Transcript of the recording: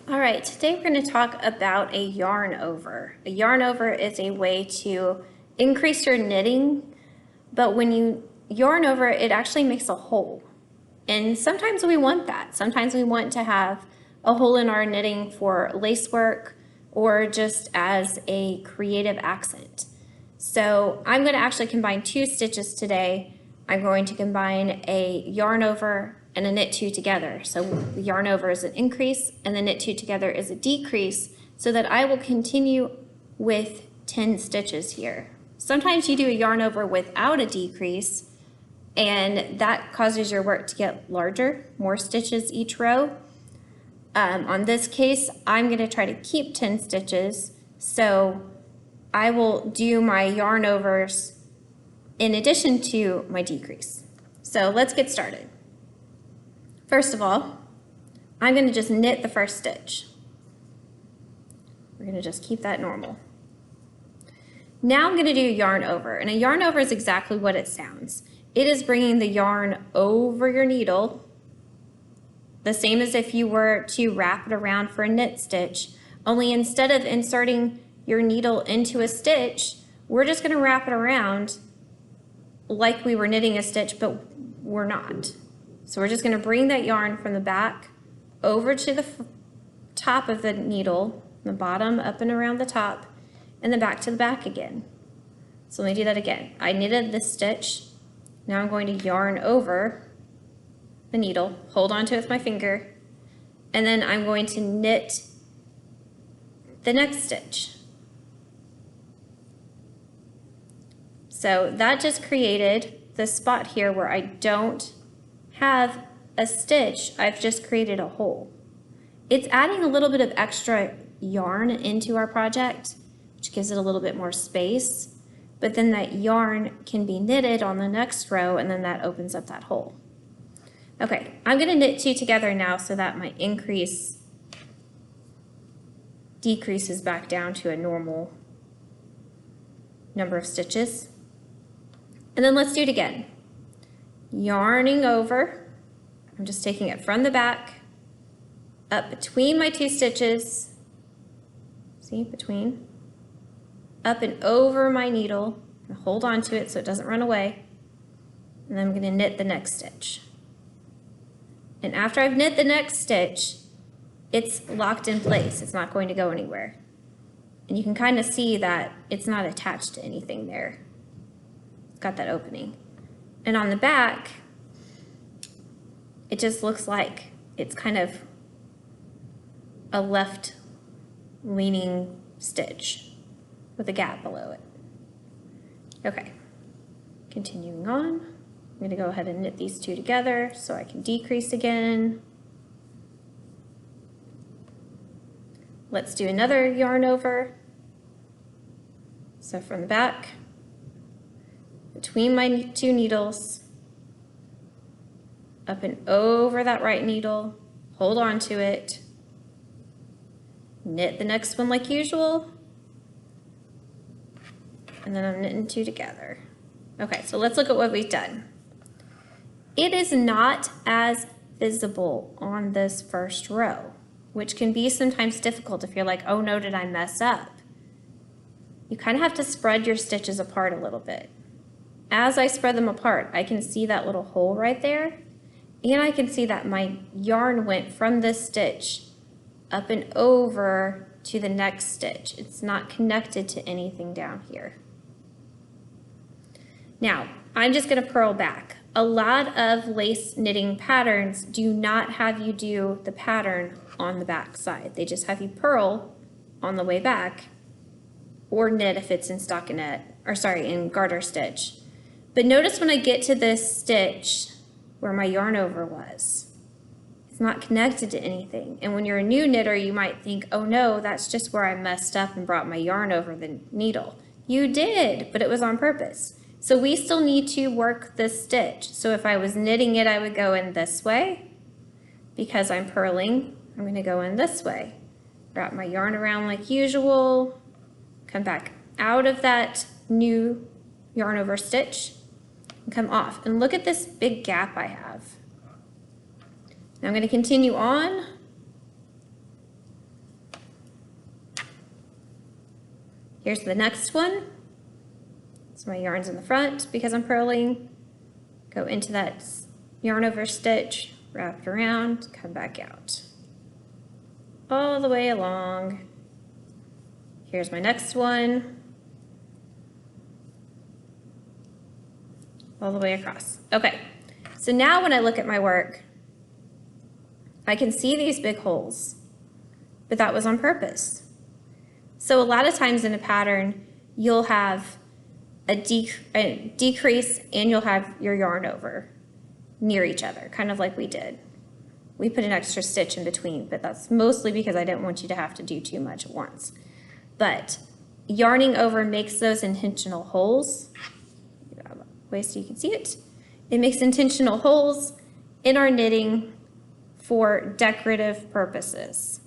All right, today we're going to talk about a yarn over. A yarn over is a way to increase your knitting, but when you yarn over, it actually makes a hole. And sometimes we want that. Sometimes we want to have a hole in our knitting for lace work or just as a creative accent. So I'm going to actually combine two stitches today. I'm going to combine a yarn over and a knit two together. So the yarn over is an increase and the knit two together is a decrease, so that I will continue with 10 stitches here. Sometimes you do a yarn over without a decrease, and that causes your work to get larger, more stitches each row. On this case, I'm going to try to keep 10 stitches, so I will do my yarn overs in addition to my decrease. So let's get started. First of all, I'm going to just knit the first stitch. We're going to just keep that normal. Now I'm going to do a yarn over, and a yarn over is exactly what it sounds. It is bringing the yarn over your needle, the same as if you were to wrap it around for a knit stitch, only instead of inserting your needle into a stitch, we're just going to wrap it around like we were knitting a stitch, but we're not. So we're just going to bring that yarn from the back over to the top of the needle, the bottom up and around the top, and then back to the back again. So let me do that again. I knitted this stitch. Now I'm going to yarn over the needle, hold on to it with my finger, and then I'm going to knit the next stitch. So that just created this spot here where I don't have a stitch, I've just created a hole. It's adding a little bit of extra yarn into our project, which gives it a little bit more space, but then that yarn can be knitted on the next row, and then that opens up that hole. Okay, I'm going to knit two together now so that my increase decreases back down to a normal number of stitches. And then let's do it again. Yarning over, I'm just taking it from the back, up between my two stitches, see, between, up and over my needle, and hold on to it so it doesn't run away, and then I'm going to knit the next stitch. And after I've knit the next stitch, it's locked in place, it's not going to go anywhere. And you can kind of see that it's not attached to anything there. It's got that opening. And on the back, it just looks like it's kind of a left leaning stitch with a gap below it. Okay, continuing on, I'm going to go ahead and knit these two together so I can decrease again. Let's do another yarn over. So from the back, between my two needles, up and over that right needle, hold on to it, knit the next one like usual, and then I'm knitting two together. Okay, so let's look at what we've done. It is not as visible on this first row, which can be sometimes difficult if you're like, oh no, did I mess up? You kind of have to spread your stitches apart a little bit. As I spread them apart, I can see that little hole right there, and I can see that my yarn went from this stitch up and over to the next stitch. It's not connected to anything down here. Now, I'm just going to purl back. A lot of lace knitting patterns do not have you do the pattern on the back side. They just have you purl on the way back, or knit if it's in stockinette, or sorry, in garter stitch. But notice when I get to this stitch where my yarn over was, it's not connected to anything. And when you're a new knitter, you might think, oh no, that's just where I messed up and brought my yarn over the needle. You did, but it was on purpose. So we still need to work this stitch. So if I was knitting it, I would go in this way. Because I'm purling, I'm going to go in this way. Wrap my yarn around like usual, come back out of that new yarn over stitch, and come off. And look at this big gap I have. Now I'm going to continue on Here's the next one. So my yarn's in the front because I'm purling. Go into that yarn over stitch, wrap it around, come back out. All the way along. Here's my next one. All the way across. Okay, so now when I look at my work, I can see these big holes, but that was on purpose. So a lot of times in a pattern, you'll have a decrease and you'll have your yarn over near each other, kind of like we did. We put an extra stitch in between, but that's mostly because I didn't want you to have to do too much at once. But yarning over makes those intentional holes. Way so you can see it. It makes intentional holes in our knitting for decorative purposes.